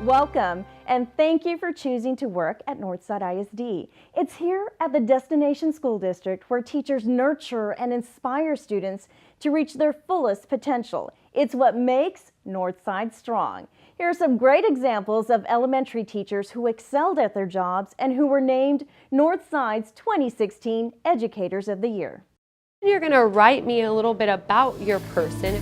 Welcome, and thank you for choosing to work at Northside ISD. It's here at the Destination School District where teachers nurture and inspire students to reach their fullest potential. It's what makes Northside strong. Here are some great examples of elementary teachers who excelled at their jobs and who were named Northside's 2016 Educators of the Year. You're going to write me a little bit about your person.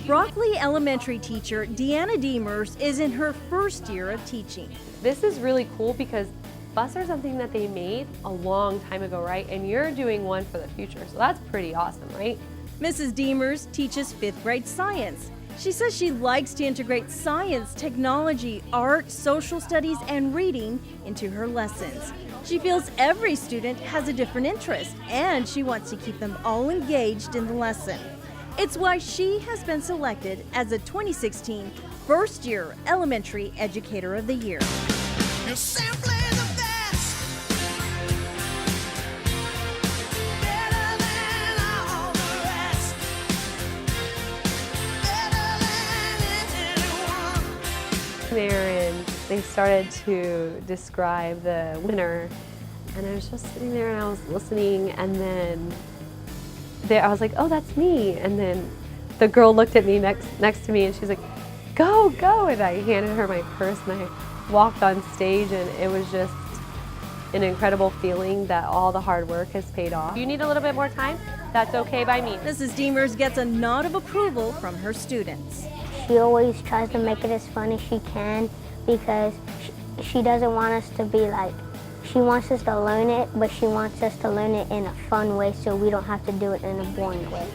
Broccoli Elementary teacher Deanna Demers is in her first year of teaching. This is really cool because buses are something that they made a long time ago, right? And you're doing one for the future, so that's pretty awesome, right? Mrs. Demers teaches 5th grade science. She says she likes to integrate science, technology, art, social studies, and reading into her lessons. She feels every student has a different interest, and she wants to keep them all engaged in the lesson. It's why she has been selected as a 2016 First Year Elementary Educator of the Year. You're simply the best. Better than all the rest. Better than anyone. There, and they started to describe the winner, and I was just sitting there and I was listening, and then I was like, oh, that's me. And then the girl looked at me next to me and she's like, go, go. And I handed her my purse and I walked on stage, and it was just an incredible feeling that all the hard work has paid off. If you need a little bit more time, that's okay by me. Mrs. Demers gets a nod of approval from her students. She always tries to make it as fun as she can because she doesn't want us to be like, she wants us to learn it, but she wants us to learn it in a fun way so we don't have to do it in a boring way.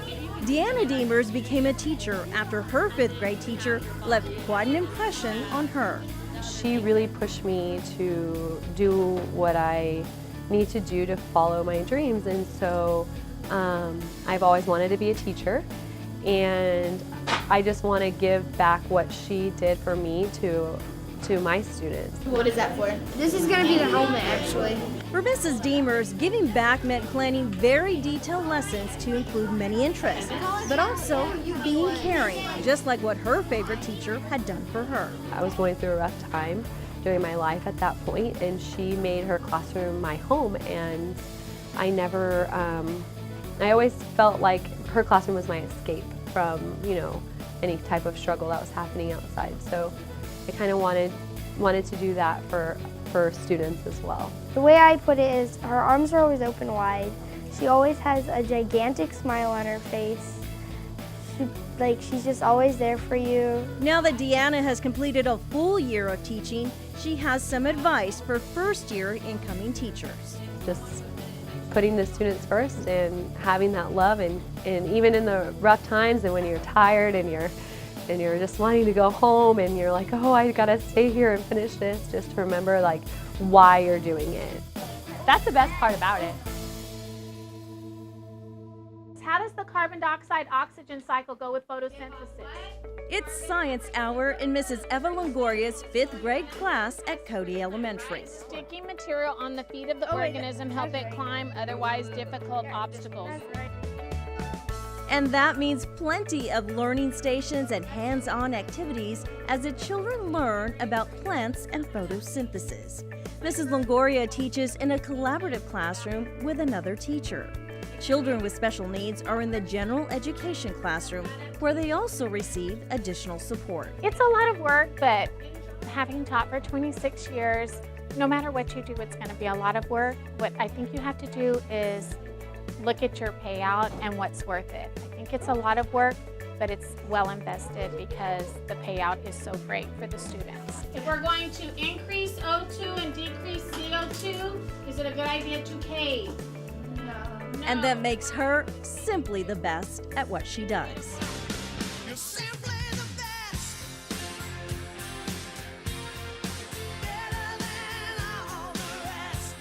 Deanna Demers became a teacher after her 5th grade teacher left quite an impression on her. She really pushed me to do what I need to do to follow my dreams, and so I've always wanted to be a teacher, and I just want to give back what she did for me to my students. What is that for? This is going to be the helmet, actually. For Mrs. Demers, giving back meant planning very detailed lessons to include many interests, but also being caring, just like what her favorite teacher had done for her. I was going through a rough time during my life at that point, and she made her classroom my home, and I never, I always felt like her classroom was my escape from, any type of struggle that was happening outside. So I kind of wanted to do that for students as well. The way I put it is her arms are always open wide. She always has a gigantic smile on her face. She's just always there for you. Now that Deanna has completed a full year of teaching, she has some advice for first-year incoming teachers. Just putting the students first and having that love, and even in the rough times and when you're tired and you're just wanting to go home and you're like, oh, I gotta stay here and finish this, just to remember like why you're doing it. That's the best part about it. How does the carbon dioxide oxygen cycle go with photosynthesis? It's Science Hour in Mrs. Eva Longoria's 5th grade class at Cody Elementary. Sticky material on the feet of the organism help it climb otherwise difficult obstacles. And that means plenty of learning stations and hands-on activities as the children learn about plants and photosynthesis. Mrs. Longoria teaches in a collaborative classroom with another teacher. Children with special needs are in the general education classroom, where they also receive additional support. It's a lot of work, but having taught for 26 years, no matter what you do, it's going to be a lot of work. What I think you have to do is look at your payout and what's worth it. I think it's a lot of work, but it's well invested because the payout is so great for the students. If we're going to increase O2 and decrease CO2, is it a good idea to cave? No. And that makes her simply the best at what she does. You're simply the best. Better than all the rest.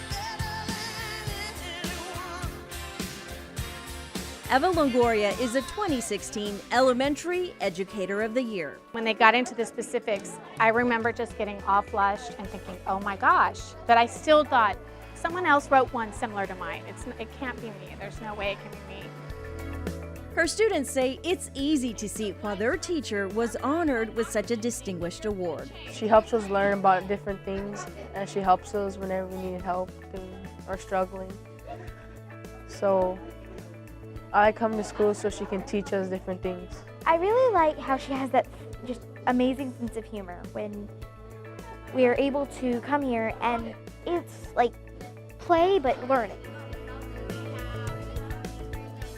Better than anyone. Eva Longoria is a 2016 Elementary Educator of the Year. When they got into the specifics, I remember just getting all flushed and thinking, oh my gosh, but I still thought, someone else wrote one similar to mine. It can't be me. There's no way it can be me. Her students say it's easy to see why their teacher was honored with such a distinguished award. She helps us learn about different things, and she helps us whenever we need help and are struggling. So I come to school so she can teach us different things. I really like how she has that just amazing sense of humor when we are able to come here and it's like play but learning.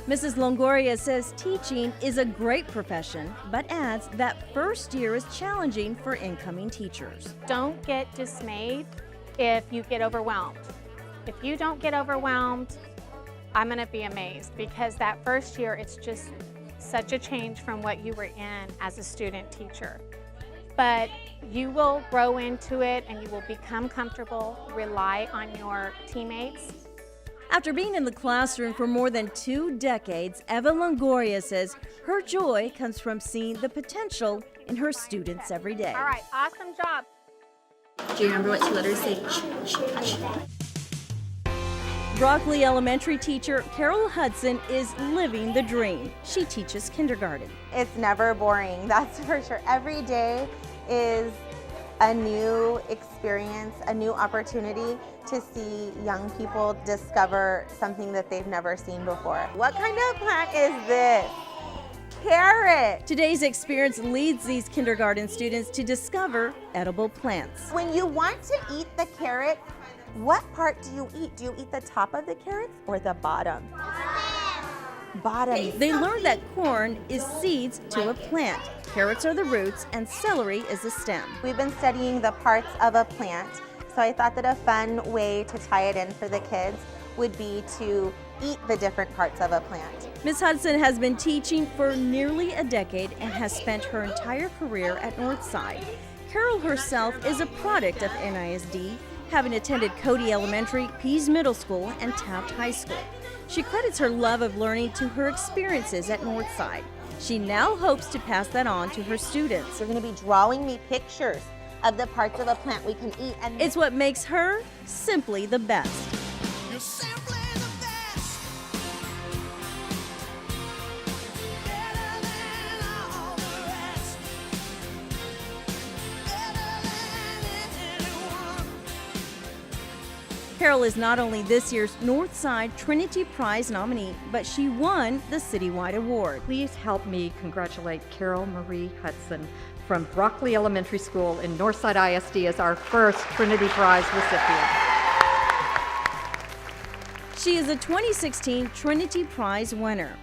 Mrs. Longoria says teaching is a great profession, but adds that first year is challenging for incoming teachers. Don't get dismayed if you get overwhelmed. If you don't get overwhelmed, I'm going to be amazed, because that first year it's just such a change from what you were in as a student teacher. But you will grow into it and you will become comfortable, rely on your teammates. After being in the classroom for more than 2 decades, Eva Longoria says her joy comes from seeing the potential in her students every day. All right, awesome job. Do you remember what 2 letters say ch? Broccoli Elementary teacher Carol Hudson is living the dream. She teaches kindergarten. It's never boring, that's for sure. Every day is a new experience, a new opportunity to see young people discover something that they've never seen before. What kind of plant is this? Carrot. Today's experience leads these kindergarten students to discover edible plants. When you want to eat the carrot, what part do you eat? Do you eat the top of the carrots or the bottom? Bottom. They learn that corn is seeds to a plant, carrots are the roots, and celery is the stem. We've been studying the parts of a plant, so I thought that a fun way to tie it in for the kids would be to eat the different parts of a plant. Ms. Hudson has been teaching for nearly a decade and has spent her entire career at Northside. Carol herself is a product of NISD, having attended Cody Elementary, Pease Middle School, and Taft High School. She credits her love of learning to her experiences at Northside. She now hopes to pass that on to her students. You're going to be drawing me pictures of the parts of a plant we can eat. And It's what makes her simply the best. You're simply the best. Better than all the rest. Better than anyone. Carol is not only this year's Northside Trinity Prize nominee, but she won the citywide award. Please help me congratulate Carol Marie Hudson from Broccoli Elementary School in Northside ISD as our first Trinity Prize recipient. She is a 2016 Trinity Prize winner.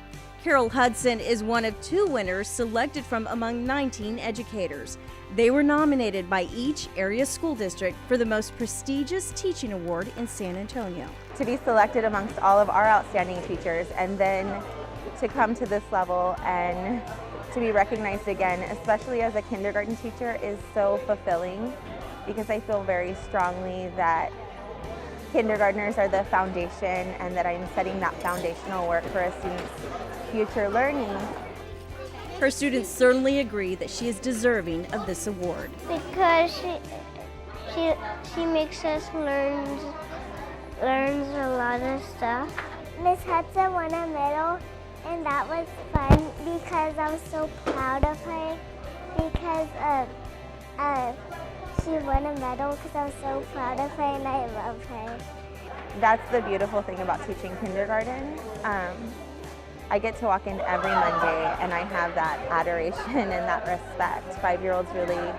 Carol Hudson is one of 2 winners selected from among 19 educators. They were nominated by each area school district for the most prestigious teaching award in San Antonio. to be selected amongst all of our outstanding teachers, and then to come to this level and to be recognized again, especially as a kindergarten teacher, is so fulfilling, because I feel very strongly that kindergartners are the foundation, and that I'm setting that foundational work for a student's future learning. Her students certainly agree that she is deserving of this award. Because she makes us learns a lot of stuff. Miss Hudson won a medal, and that was fun because I was so proud of her, because she won a medal, because I was so proud of her and I love her. That's the beautiful thing about teaching kindergarten. I get to walk in every Monday and I have that adoration and that respect. 5-year-olds really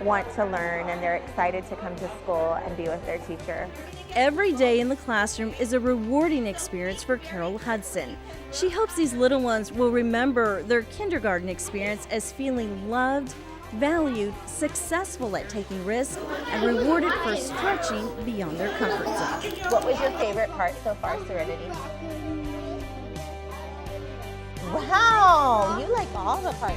want to learn, and they're excited to come to school and be with their teacher. Every day in the classroom is a rewarding experience for Carol Hudson. She hopes these little ones will remember their kindergarten experience as feeling loved, valued, successful at taking risks, and rewarded for stretching beyond their comfort zone. What was your favorite part so far, Serenity? Wow, you like all the parts.